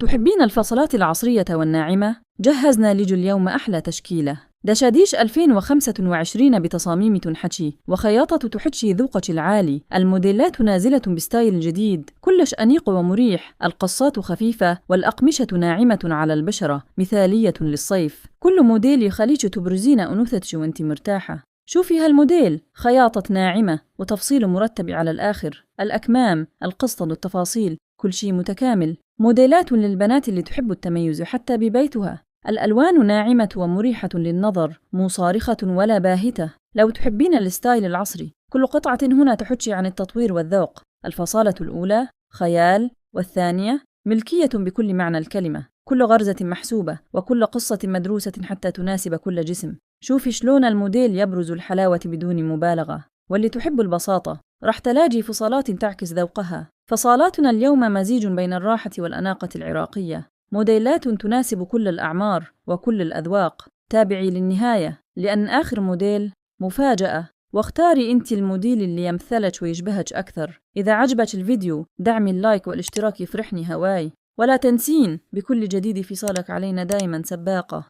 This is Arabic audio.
تحبين الفصلات العصرية والناعمة؟ جهزنا لج اليوم أحلى تشكيلة. دشاديش 2025 بتصاميم تنحكي وخياطة تحكي ذوقك العالي. الموديلات نازلة بستايل جديد كلش أنيق ومريح. القصات خفيفة والأقمشة ناعمة على البشرة مثالية للصيف. كل موديل يخليك تبرزين أنوثتك وانت مرتاحة. شوفي هالموديل، خياطة ناعمة وتفصيل مرتب على الآخر. الأكمام، القصة والتفاصيل، كل شيء متكامل. موديلات للبنات اللي تحب التميز حتى ببيتها. الألوان ناعمة ومريحة للنظر، مو صارخة ولا باهتة. لو تحبين الستايل العصري، كل قطعة هنا تحكي عن التطوير والذوق. الفصالة الأولى خيال، والثانية ملكية بكل معنى الكلمة. كل غرزة محسوبة وكل قصة مدروسة حتى تناسب كل جسم. شوفي شلون الموديل يبرز الحلاوة بدون مبالغة. واللي تحب البساطة راح تلاقي فصالات تعكس ذوقها. فصالاتنا اليوم مزيج بين الراحة والأناقة العراقية. موديلات تناسب كل الأعمار وكل الأذواق. تابعي للنهاية لأن آخر موديل مفاجأة، واختاري أنت الموديل اللي يمثلك ويشبهك أكثر. إذا عجبك الفيديو دعمي اللايك والاشتراك يفرحني هواي. ولا تنسين بكل جديد فصالك علينا دايما سباقة.